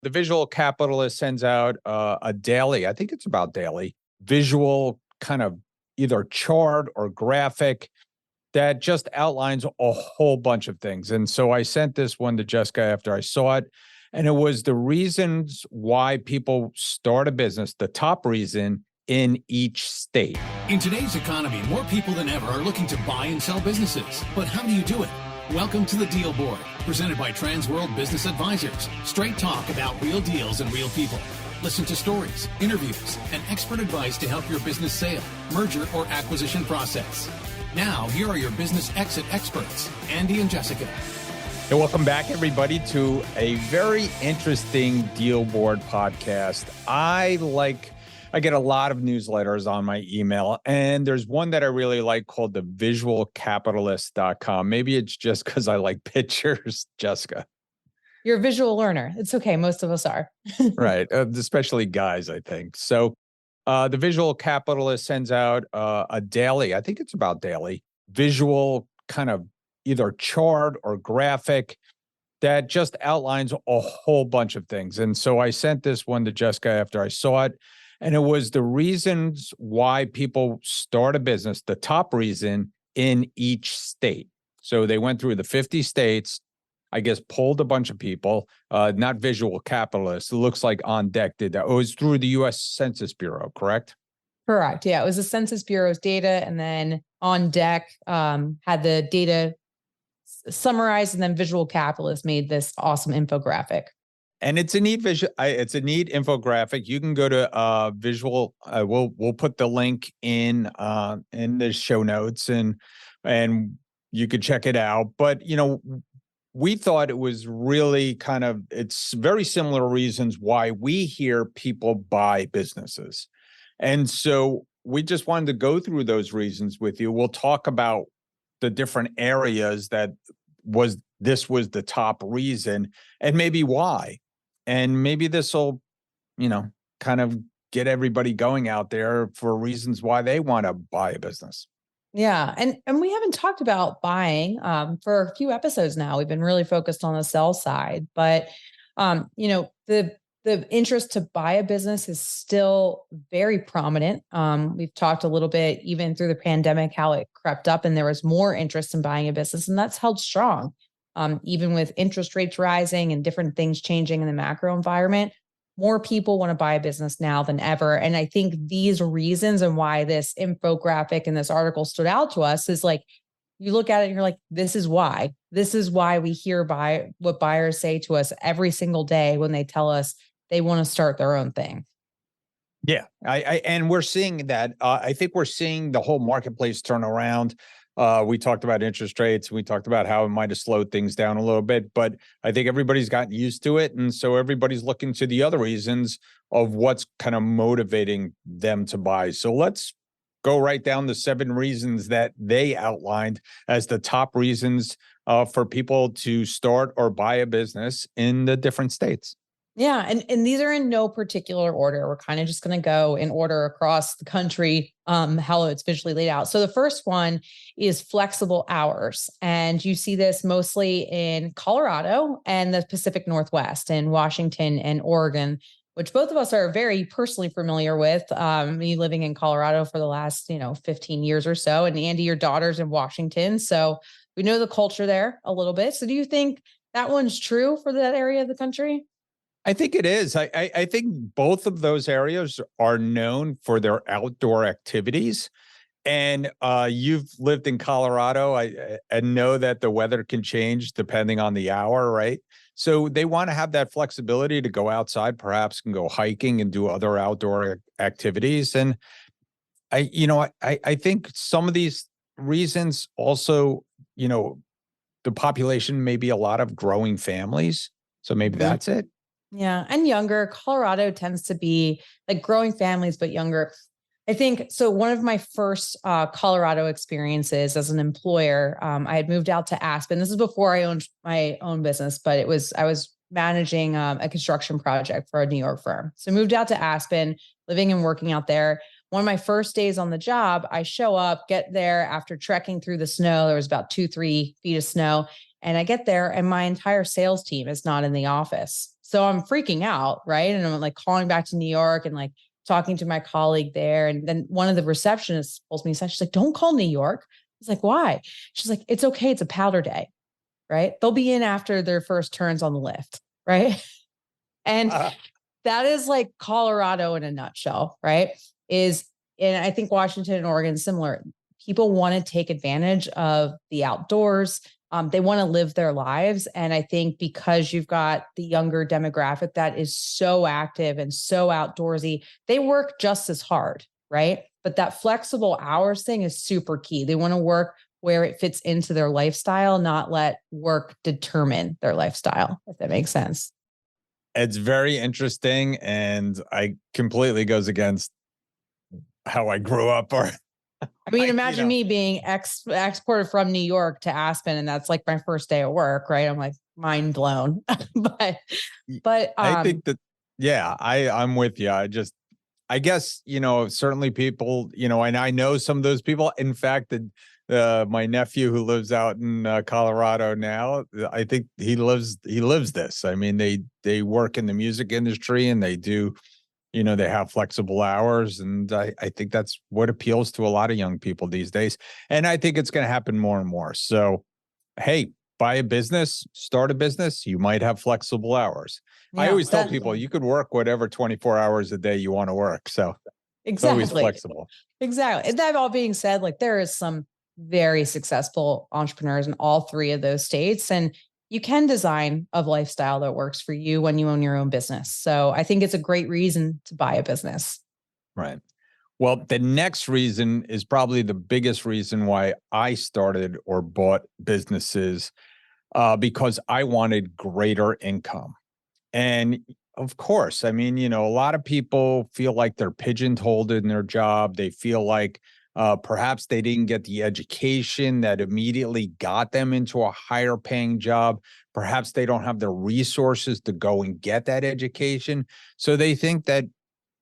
The Visual Capitalist sends out a daily, I think it's about daily, visual kind of either chart or graphic that just outlines a whole bunch of things. And so I sent this one to Jessica after I saw it. And it was the reasons why people start a business, the top reason in each state. In today's economy, more people than ever are looking to buy and sell businesses. But how do you do it? Welcome to the Deal Board, presented by Transworld Business Advisors. Straight talk about real deals and real people. Listen to stories, interviews, and expert advice to help your business sale, merger, or acquisition process. Now, here are your business exit experts, Andy and Jessica. And welcome back, everybody, to a very interesting Deal Board podcast. I get a lot of newsletters on my email, and there's one that I really like called the visualcapitalist.com. Maybe it's just because I like pictures, Jessica. You're a visual learner. It's okay. Most of us are. Right. Especially guys, I think. So the Visual Capitalist sends out a daily, I think it's about daily, visual kind of either chart or graphic that just outlines a whole bunch of things. And so I sent this one to Jessica after I saw it. And it was the reasons why people start a business, the top reason in each state. So they went through the 50 states, I guess, polled a bunch of people, not Visual Capitalists. It looks like On Deck did that. It was through the U.S. Census Bureau, correct? Correct. Yeah, it was the Census Bureau's data. And then On Deck had the data summarized, and then Visual Capitalist made this awesome infographic. And it's a neat it's a neat infographic. You can go to visual. We'll put the link in the show notes, and you could check it out. But we thought it was really it's very similar reasons why we hear people buy businesses, and so we just wanted to go through those reasons with you. We'll talk about the different areas that this was the top reason, and maybe why. And maybe this will, kind of get everybody going out there for reasons why they want to buy a business. Yeah. And we haven't talked about buying for a few episodes now. We've been really focused on the sell side, but the interest to buy a business is still very prominent. We've talked a little bit, even through the pandemic, how it crept up and there was more interest in buying a business, and that's held strong. Even with interest rates rising and different things changing in the macro environment, more people want to buy a business now than ever. And I think these reasons and why this infographic and this article stood out to us is like, you look at it and you're like, this is why we hear what buyers say to us every single day when they tell us they want to start their own thing. Yeah, and we're seeing that. I think we're seeing the whole marketplace turn around. We talked about interest rates. We talked about how it might have slowed things down a little bit, but I think everybody's gotten used to it. And so everybody's looking to the other reasons of what's kind of motivating them to buy. So let's go right down the 7 reasons that they outlined as the top reasons for people to start or buy a business in the different states. Yeah. And these are in no particular order. We're kind of just going to go in order across the country, how it's visually laid out. So the first one is flexible hours. And you see this mostly in Colorado and the Pacific Northwest and Washington and Oregon, which both of us are very personally familiar with. Me living in Colorado for the last, 15 years or so. And Andy, your daughter's in Washington. So we know the culture there a little bit. So do you think that one's true for that area of the country? I think it is. I think both of those areas are known for their outdoor activities. And you've lived in Colorado. I know that the weather can change depending on the hour, right? So they want to have that flexibility to go outside, perhaps can go hiking and do other outdoor activities. And I think some of these reasons also, the population may be a lot of growing families. So maybe that's it. Yeah. And younger. Colorado tends to be like growing families, but younger. I think so. One of my first Colorado experiences as an employer, I had moved out to Aspen. This is before I owned my own business, but I was managing a construction project for a New York firm. So I moved out to Aspen, living and working out there. One of my first days on the job, I show up, get there after trekking through the snow. There was about 2-3 feet of snow. And I get there and my entire sales team is not in the office. So I'm freaking out. Right. And I'm like calling back to New York and like talking to my colleague there. And then one of the receptionists pulls me aside. She's like, don't call New York. I was like, why? She's like, it's okay. It's a powder day. Right. They'll be in after their first turns on the lift. Right. And that is like Colorado in a nutshell. Right. And I think Washington and Oregon is similar. People want to take advantage of the outdoors. They want to live their lives. And I think because you've got the younger demographic that is so active and so outdoorsy, they work just as hard, right? But that flexible hours thing is super key. They want to work where it fits into their lifestyle, not let work determine their lifestyle, if that makes sense. It's very interesting, and I completely goes against how I grew up. Or I mean, imagine me being exported from New York to Aspen, and that's like my first day of work, right? I'm like mind blown. but I think that, yeah, I'm with you. I guess, certainly people, and I know some of those people. In fact, my nephew who lives out in Colorado now, I think he lives this. I mean, they work in the music industry, and they do, they have flexible hours. And I think that's what appeals to a lot of young people these days. And I think it's going to happen more and more. So, hey, buy a business, start a business, you might have flexible hours. I always tell people you could work whatever 24 hours a day you want to work. So it's always flexible. Exactly. And that all being said, like there is some very successful entrepreneurs in all three of those states. And you can design a lifestyle that works for you when you own your own business. So I think it's a great reason to buy a business. Right. Well, the next reason is probably the biggest reason why I started or bought businesses, because I wanted greater income. And of course, I mean, a lot of people feel like they're pigeonholed in their job. They feel like perhaps they didn't get the education that immediately got them into a higher paying job. Perhaps they don't have the resources to go and get that education. So they think that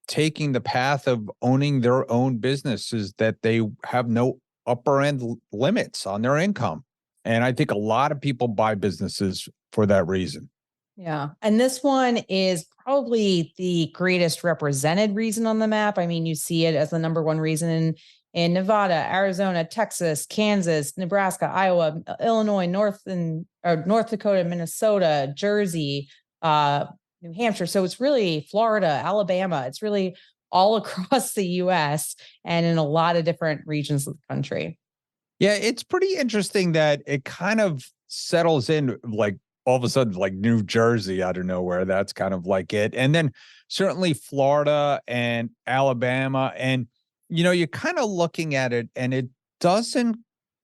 taking the path of owning their own businesses, that they have no upper end limits on their income. And I think a lot of people buy businesses for that reason. Yeah. And this one is probably the greatest represented reason on the map. I mean, you see it as the number one reason in Nevada, Arizona, Texas, Kansas, Nebraska, Iowa, Illinois, North Dakota, Minnesota, Jersey, New Hampshire. So it's really Florida, Alabama. It's really all across the US and in a lot of different regions of the country. Yeah, it's pretty interesting that it kind of settles in like all of a sudden, like New Jersey out of nowhere. That's kind of like it. And then certainly Florida and Alabama. And, you're kind of looking at it, and it doesn't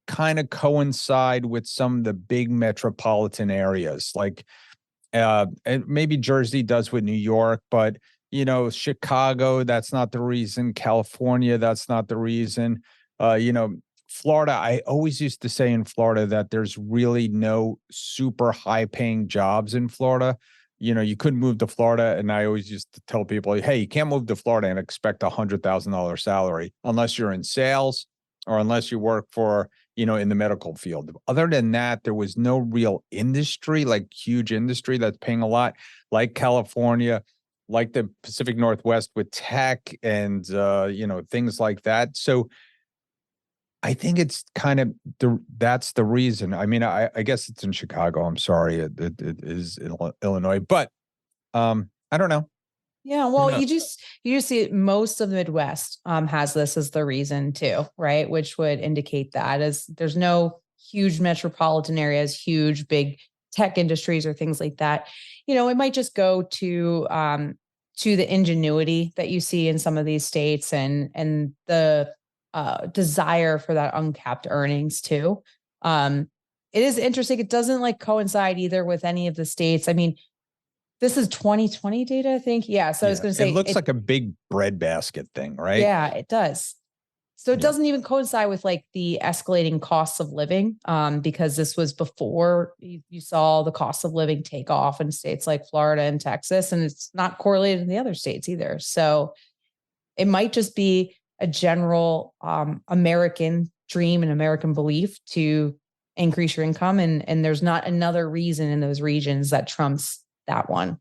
kind of coincide with some of the big metropolitan areas. Like and maybe Jersey does with New York, but, Chicago, that's not the reason. California, that's not the reason. Florida, I always used to say in Florida that there's really no super high paying jobs in Florida. You couldn't move to Florida. And I always used to tell people, hey, you can't move to Florida and expect $100,000 salary unless you're in sales or unless you work for, in the medical field. Other than that, there was no real industry, like huge industry that's paying a lot, like California, like the Pacific Northwest with tech and, things like that. So I think it's kind of that's the reason. I mean, I guess it's in Chicago. I'm sorry, it is in Illinois, but I don't know. Yeah, well, you just see most of the Midwest has this as the reason too, right? Which would indicate that as there's no huge metropolitan areas, huge big tech industries or things like that. It might just go to the ingenuity that you see in some of these states and the desire for that uncapped earnings too. It is interesting. It doesn't like coincide either with any of the states. I mean, this is 2020 data, I think. Yeah. So I was going to say, it looks like a big breadbasket thing, right? Yeah, it does. So it doesn't even coincide with like the escalating costs of living, because this was before you saw the cost of living take off in states like Florida and Texas, and it's not correlated in the other states either. So it might just be a general American dream and American belief to increase your income. And there's not another reason in those regions that trumps that one.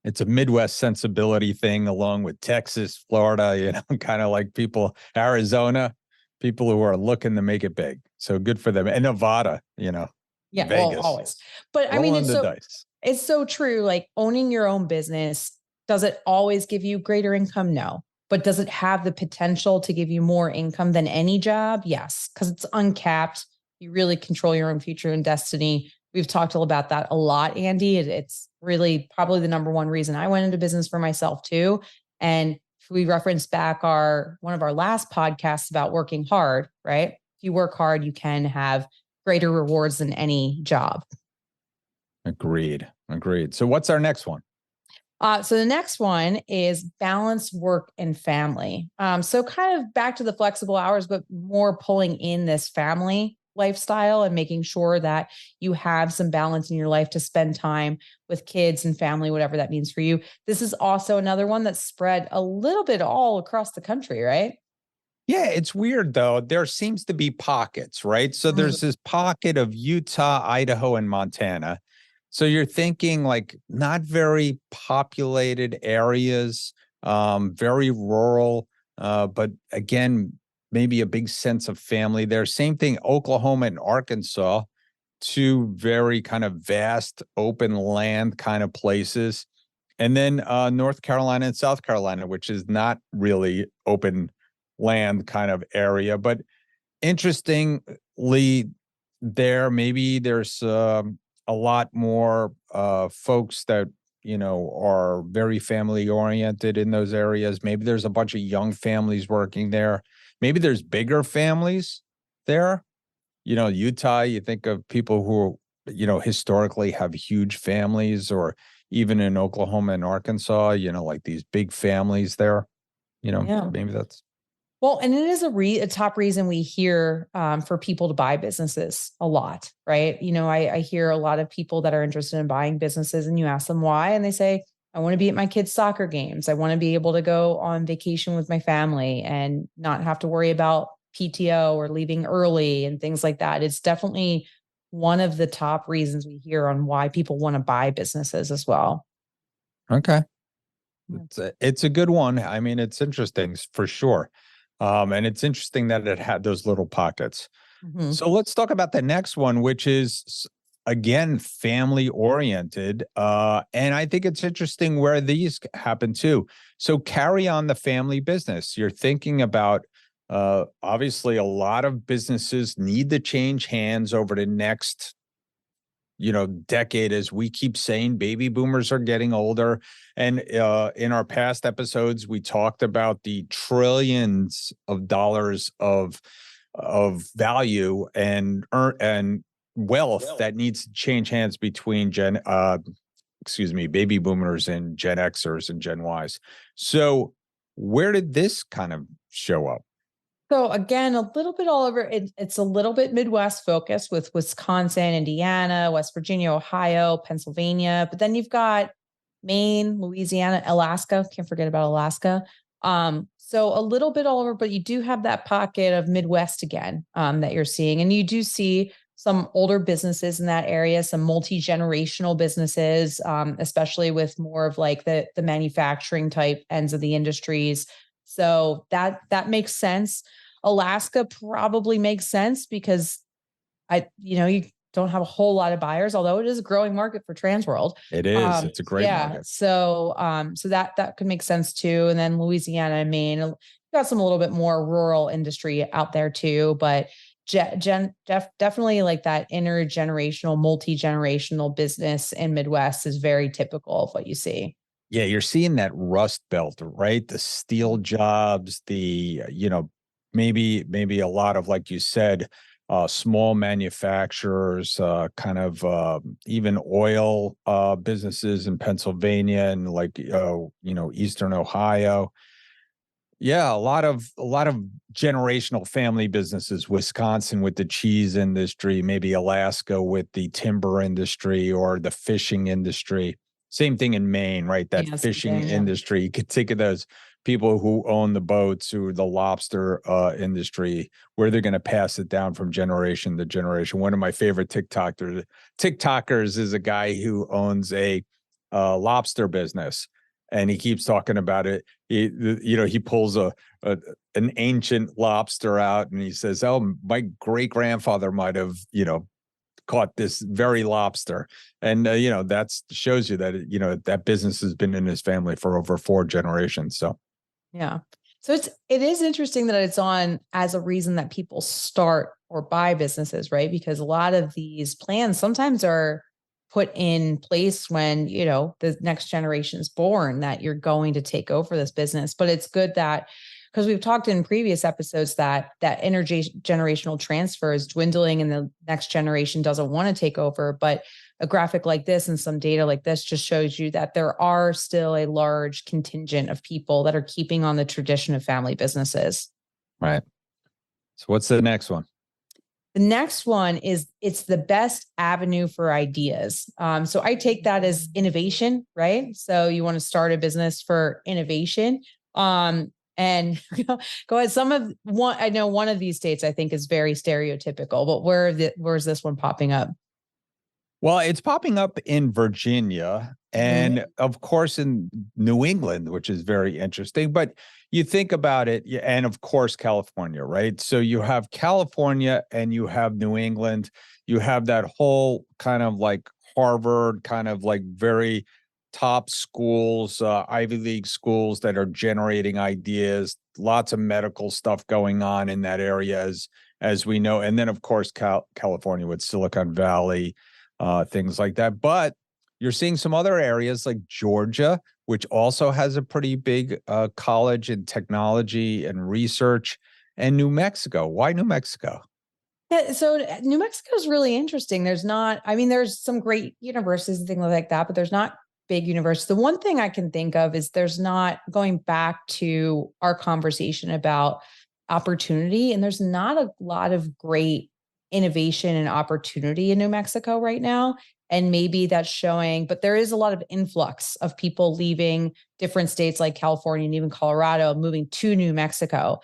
It's a Midwest sensibility thing along with Texas, Florida, kind of like Arizona, people who are looking to make it big. So good for them. And Nevada, Yeah, well, Vegas, always. But I mean, rolling the dice. it's so true. Like owning your own business, does it always give you greater income? No. But does it have the potential to give you more income than any job? Yes, because it's uncapped. You really control your own future and destiny. We've talked about that a lot, Andy. It's really probably the number one reason I went into business for myself too. And if we reference back one of our last podcasts about working hard, right? If you work hard, you can have greater rewards than any job. Agreed. So what's our next one? So the next one is balance work and family. So kind of back to the flexible hours, but more pulling in this family lifestyle and making sure that you have some balance in your life to spend time with kids and family, whatever that means for you. This is also another one that's spread a little bit all across the country, right? Yeah, it's weird though. There seems to be pockets, right? So there's this pocket of Utah, Idaho, and Montana. So you're thinking like not very populated areas, very rural, but again, maybe a big sense of family there. Same thing, Oklahoma and Arkansas, two very kind of vast open land kind of places. And then North Carolina and South Carolina, which is not really open land kind of area, but interestingly there, maybe there's a lot more folks that are very family oriented in those areas. Maybe there's a bunch of young families working there. Maybe there's bigger families there. Utah, you think of people who historically have huge families, or even in Oklahoma and Arkansas, like these big families there. Yeah. Maybe that's. Well, and it is a top reason we hear for people to buy businesses a lot, right? I hear a lot of people that are interested in buying businesses, and you ask them why, and they say, I want to be at my kids' soccer games. I want to be able to go on vacation with my family and not have to worry about PTO or leaving early and things like that. It's definitely one of the top reasons we hear on why people want to buy businesses as well. Okay. It's a good one. I mean, it's interesting for sure. And it's interesting that it had those little pockets. Mm-hmm. So let's talk about the next one, which is, again, family oriented. And I think it's interesting where these happen too. So carry on the family business. You're thinking about, obviously, a lot of businesses need to change hands over the next decade. As we keep saying, baby boomers are getting older. And in our past episodes, we talked about the trillions of dollars of value and wealth that needs to change hands between baby boomers and Gen Xers and Gen Ys. So where did this kind of show up? So again, a little bit all over. It's a little bit Midwest focused with Wisconsin, Indiana, West Virginia, Ohio, Pennsylvania. But then you've got Maine, Louisiana, Alaska. Can't forget about Alaska. So a little bit all over, but you do have that pocket of Midwest again that you're seeing. And you do see some older businesses in that area, some multi-generational businesses, especially with more of like the manufacturing type ends of the industries. So that makes sense. Alaska probably makes sense because you don't have a whole lot of buyers, although it is a growing market for Transworld. It is. It's a great market. So that could make sense too. And then Louisiana and Maine, got some a little bit more rural industry out there too, but definitely like that intergenerational, multi-generational business in Midwest is very typical of what you see. Yeah, you're seeing that Rust Belt, right? The steel jobs, the, maybe a lot of, like you said, small manufacturers, kind of even oil businesses in Pennsylvania and like, Eastern Ohio. Yeah, a lot of generational family businesses, Wisconsin with the cheese industry, maybe Alaska with the timber industry or the fishing industry. Same thing in Maine, right? That fishing industry. You could think of those people who own the boats, or the lobster industry, where they're going to pass it down from generation to generation. One of my favorite TikTokers is a guy who owns a lobster business, and he keeps talking about it. He pulls an ancient lobster out, and he says, "Oh, my great grandfather might have, caught this very lobster." And that shows you that that business has been in his family for over 4 generations. So Yeah. So it is interesting that it's on as a reason that people start or buy businesses, right? Because a lot of these plans sometimes are put in place when, the next generation is born, that you're going to take over this business. But it's good that, because we've talked in previous episodes that intergenerational transfer is dwindling and the next generation doesn't want to take over. But a graphic like this and some data like this just shows you that there are still a large contingent of people that are keeping on the tradition of family businesses. right. So what's the next one? The next one is it's the best avenue for ideas. So I take that as innovation, right? So you want to start a business for innovation. And go ahead. I know one of these states I think is very stereotypical, but where's this one popping up? Well, it's popping up in Virginia and of course in New England, which is very interesting. But you think about it, and of course California, right? So you have California and you have New England. You have that whole kind of like Harvard, kind of like very top schools, Ivy League schools that are generating ideas. Lots of medical stuff going on in that area, as we know. And then of course California with Silicon Valley, things like that. But you're seeing some other areas like Georgia, which also has a pretty big college in technology and research, and New Mexico. Why New Mexico? Yeah, so New Mexico is really interesting. There's some great universities and things like that, but there's not big universities. The one thing I can think of is there's not, going back to our conversation about opportunity, and there's not a lot of great innovation and opportunity in New Mexico right now. And maybe that's showing, but there is a lot of influx of people leaving different states like California and even Colorado, moving to New Mexico.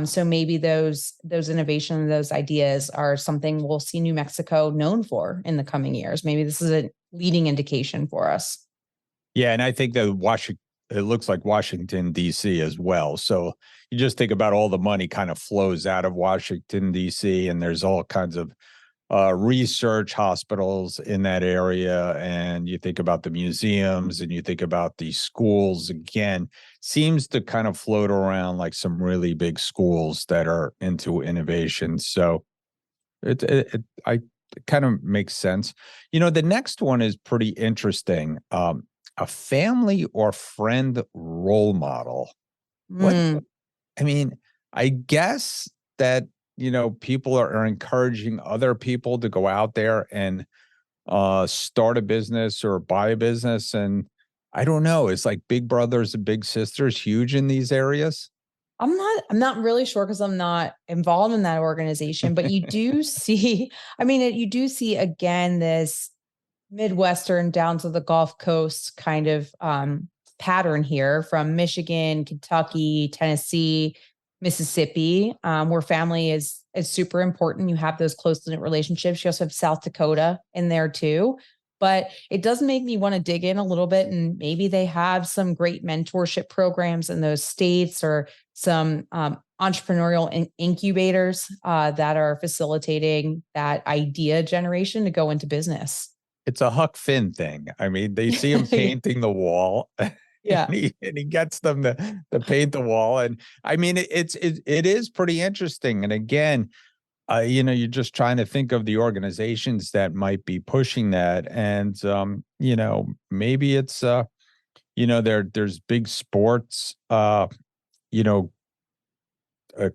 So maybe those innovations, those ideas are something we'll see New Mexico known for in the coming years. Maybe this is a leading indication for us. Yeah, and I think that it looks like Washington, D.C. as well. So you just think about all the money kind of flows out of Washington, D.C., and there's all kinds of research hospitals in that area. And you think about the museums and you think about the schools, again, seems to kind of float around like some really big schools that are into innovation. So it kind of makes sense. The next one is pretty interesting. A family or friend role model. What? I mean, I guess that, people are encouraging other people to go out there and start a business or buy a business. And I don't know, it's like big brothers and big sisters huge in these areas. I'm not really sure because I'm not involved in that organization, but you do see, you do see again, this Midwestern down to the Gulf Coast kind of pattern here from Michigan, Kentucky, Tennessee, Mississippi, where family is super important. You have those close-knit relationships. You also have South Dakota in there too. But it does make me want to dig in a little bit, and maybe they have some great mentorship programs in those states or some entrepreneurial incubators that are facilitating that idea generation to go into business. It's a Huck Finn thing. I mean, they see him painting the wall. Yeah. and he gets them to paint the wall. And I mean, it is pretty interesting. And again, you're just trying to think of the organizations that might be pushing that. And, maybe it's, there's big sports,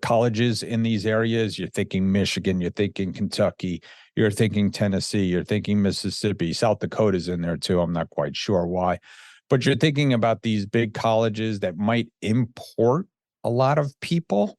colleges in these areas. You're thinking Michigan, you're thinking Kentucky, you're thinking Tennessee, you're thinking Mississippi, South Dakota's in there too. I'm not quite sure why, but you're thinking about these big colleges that might import a lot of people,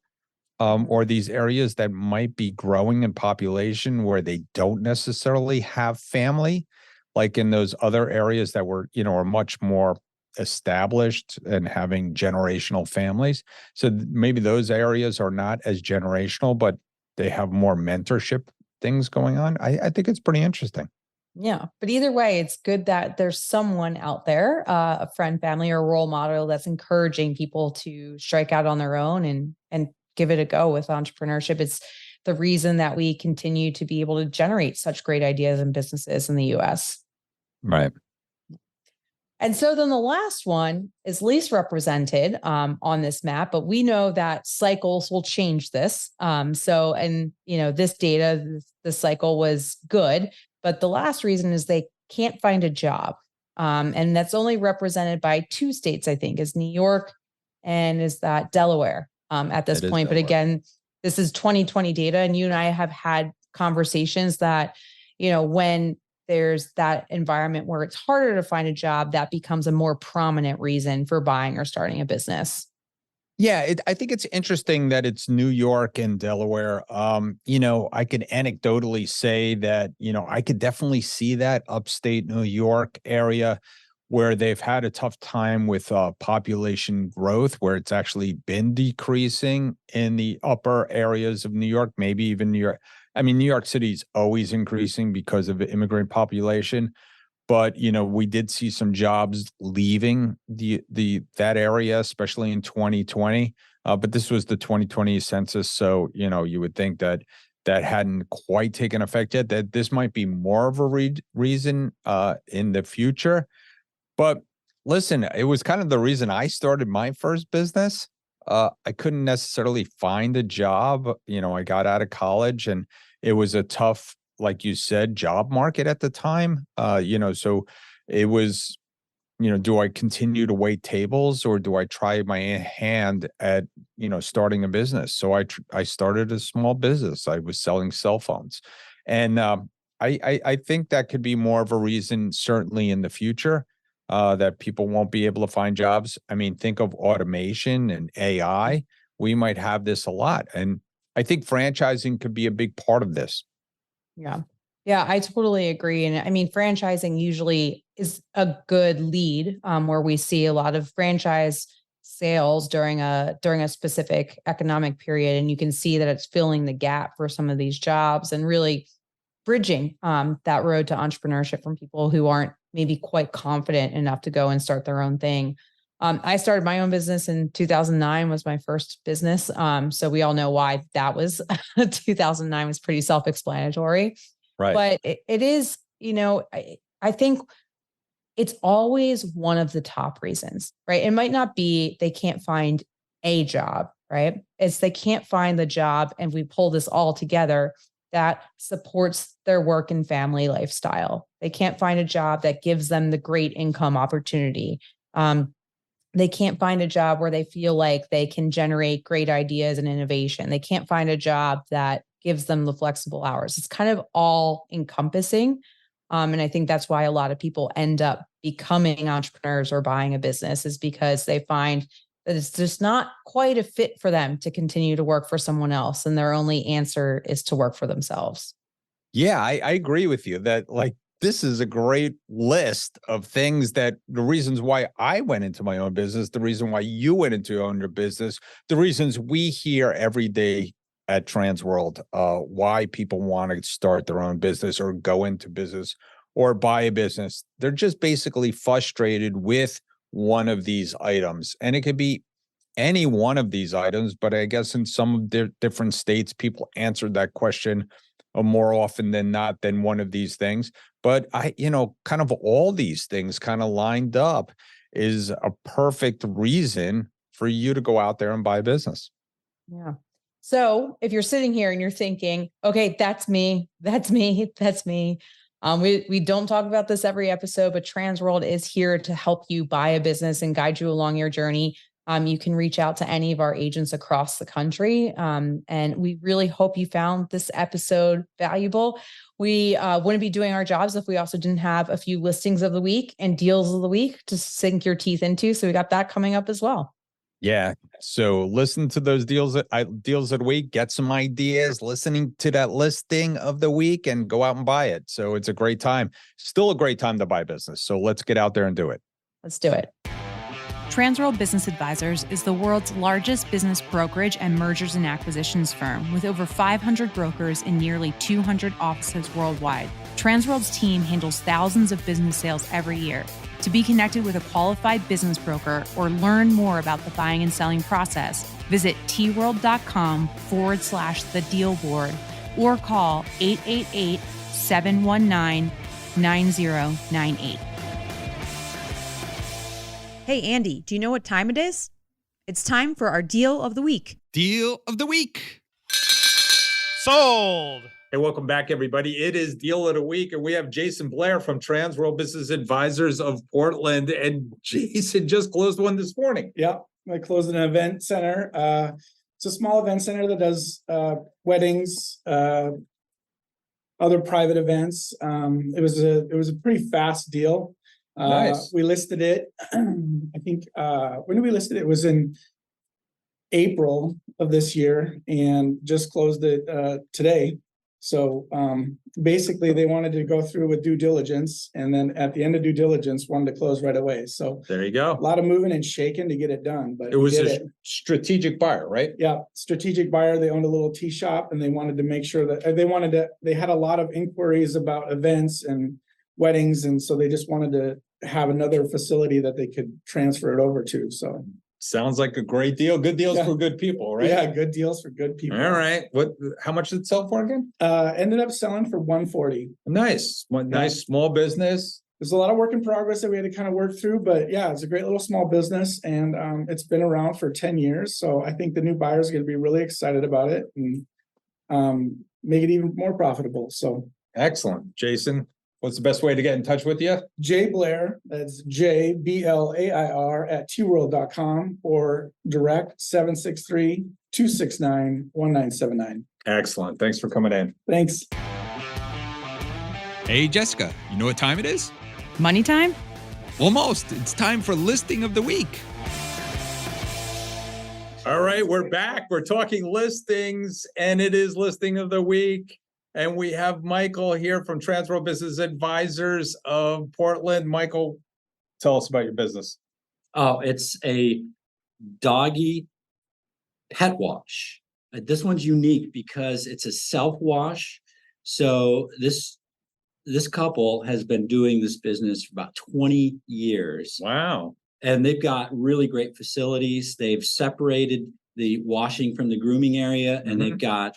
or these areas that might be growing in population where they don't necessarily have family, like in those other areas that were, are much more established and having generational families. So maybe those areas are not as generational, but they have more mentorship things going on. I think it's pretty interesting. Yeah. But either way, it's good that there's someone out there, a friend, family, or a role model that's encouraging people to strike out on their own and give it a go with entrepreneurship. It's the reason that we continue to be able to generate such great ideas and businesses in the US. Right. And so then the last one is least represented on this map, but we know that cycles will change this. This data, the cycle was good, but the last reason is they can't find a job. And that's only represented by 2 states, I think, is New York and is that Delaware at this It is point. But Delaware. again, this is 2020 data, and you and I have had conversations that, when there's that environment where it's harder to find a job, that becomes a more prominent reason for buying or starting a business. Yeah, I think it's interesting that it's New York and Delaware. I could anecdotally say that, I could definitely see that upstate New York area where they've had a tough time with population growth, where it's actually been decreasing in the upper areas of New York, maybe even New York. I mean, New York City is always increasing because of the immigrant population. But, we did see some jobs leaving that area, especially in 2020. But this was the 2020 census. So, you would think that hadn't quite taken effect yet, that this might be more of a reason in the future. But listen, it was kind of the reason I started my first business. I couldn't necessarily find a job. I got out of college and it was a tough, like you said, job market at the time. So it was, do I continue to wait tables or do I try my hand at, starting a business? So I started a small business. I was selling cell phones. And I think that could be more of a reason, certainly in the future, that people won't be able to find jobs. I mean, think of automation and AI. We might have this a lot. And I think franchising could be a big part of this. Yeah. Yeah, I totally agree. And I mean, franchising usually is a good lead where we see a lot of franchise sales during a specific economic period. And you can see that it's filling the gap for some of these jobs and really bridging that road to entrepreneurship from people who aren't maybe quite confident enough to go and start their own thing. I started my own business in 2009 was my first business. So we all know why that was 2009 was pretty self-explanatory. Right. But it is, I think it's always one of the top reasons, right? It might not be they can't find a job, right? It's they can't find the job, and we pull this all together that supports their work and family lifestyle. They can't find a job that gives them the great income opportunity. They can't find a job where they feel like they can generate great ideas and innovation. They can't find a job that gives them the flexible hours. It's kind of all encompassing. And I think that's why a lot of people end up becoming entrepreneurs or buying a business, is because they find that it's just not quite a fit for them to continue to work for someone else. And their only answer is to work for themselves. Yeah, I agree with you that this is a great list of things, that the reasons why I went into my own business, the reason why you went into your own business, the reasons we hear every day at Transworld, why people want to start their own business or go into business or buy a business. They're just basically frustrated with one of these items. And it could be any one of these items, but I guess in some of the different states, people answered that question more often than not than one of these things. But kind of all these things kind of lined up is a perfect reason for you to go out there and buy a business. Yeah. So if you're sitting here and you're thinking, okay, that's me, that's me, that's me. We don't talk about this every episode, but Transworld is here to help you buy a business and guide you along your journey. You can reach out to any of our agents across the country. And we really hope you found this episode valuable. We wouldn't be doing our jobs if we also didn't have a few listings of the week and deals of the week to sink your teeth into. So we got that coming up as well. Yeah. So listen to those deals of the week, get some ideas, listening to that listing of the week, and go out and buy it. So it's a great time. Still a great time to buy business. So let's get out there and do it. Let's do it. Transworld Business Advisors is the world's largest business brokerage and mergers and acquisitions firm with over 500 brokers in nearly 200 offices worldwide. Transworld's team handles thousands of business sales every year. To be connected with a qualified business broker or learn more about the buying and selling process, visit tworld.com/the deal board or call 888-719-9098. Hey, Andy, do you know what time it is? It's time for our deal of the week. Deal of the week. Sold. Hey, welcome back, everybody. It is Deal of the Week, and we have Jason Blair from Transworld Business Advisors of Portland. And Jason just closed one this morning. Yeah, I closed an event center. It's a small event center that does weddings, other private events. It was a pretty fast deal. Nice. We listed it. I think when did we list it? It was in April of this year, and just closed it today. So basically, they wanted to go through with due diligence, and then at the end of due diligence, wanted to close right away. So There you go. a lot of moving and shaking to get it done, but It was we a did it. strategic buyer, right? Yeah, strategic buyer. They owned a little tea shop, and they wanted to make sure that they had a lot of inquiries about events and weddings, and so they just wanted to have another facility that they could transfer it over to. So Sounds like a great deal. Good deals Yeah. for good people, right? yeah, good deals for good people. All right. How much did it sell for again? Ended up selling for $140. Nice. Nice small business. There's a lot of work in progress that we had to kind of work through, but yeah, it's a great little small business, and it's been around for 10 years. So I think the new buyers are going to be really excited about it and make it even more profitable. So Excellent. Jason, what's the best way to get in touch with you? Jay Blair, that's JBLAIR at tworld.com, or direct 763-269-1979. Excellent. Thanks for coming in. Thanks. Hey, Jessica, you know what time it is? Money time? Almost. It's time for listing of the week. All right, we're back. We're talking listings, and it is listing of the week. And we have Michael here from Transworld Business Advisors of Portland. Michael, tell us about your business. Oh, it's a doggy pet wash. This one's unique because it's a self-wash. So this couple has been doing this business for about 20 years. Wow. And they've got really great facilities. They've separated the washing from the grooming area, and they've got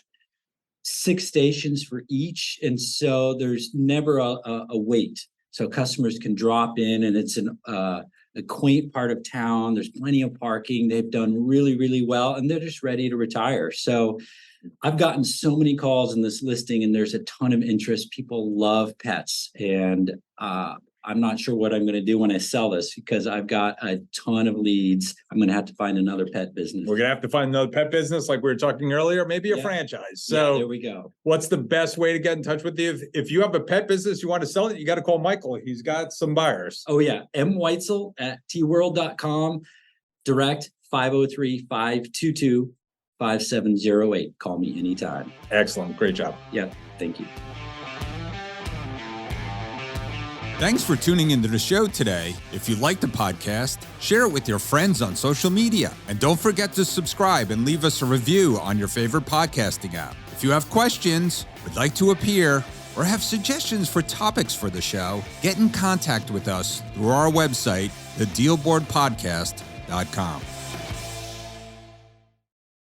6 stations for each. And so there's never a wait. So customers can drop in, and it's a quaint part of town. There's plenty of parking. They've done really, really well, and they're just ready to retire. So I've gotten so many calls in this listing, and there's a ton of interest. People love pets, and I'm not sure what I'm going to do when I sell this, because I've got a ton of leads. I'm going to have to find another pet business. We're going to have to find another pet business like we were talking earlier, maybe a Yeah. franchise. Yeah, So there we go. what's the best way to get in touch with you? If you have a pet business, you want to sell it, you got to call Michael. He's got some buyers. Oh yeah, Whitesel at tworld.com, direct 503-522-5708. Call me anytime. Excellent. Great job. Yeah, thank you. Thanks for tuning into the show today. If you like the podcast, share it with your friends on social media. And don't forget to subscribe and leave us a review on your favorite podcasting app. If you have questions, would like to appear, or have suggestions for topics for the show, get in contact with us through our website, thedealboardpodcast.com.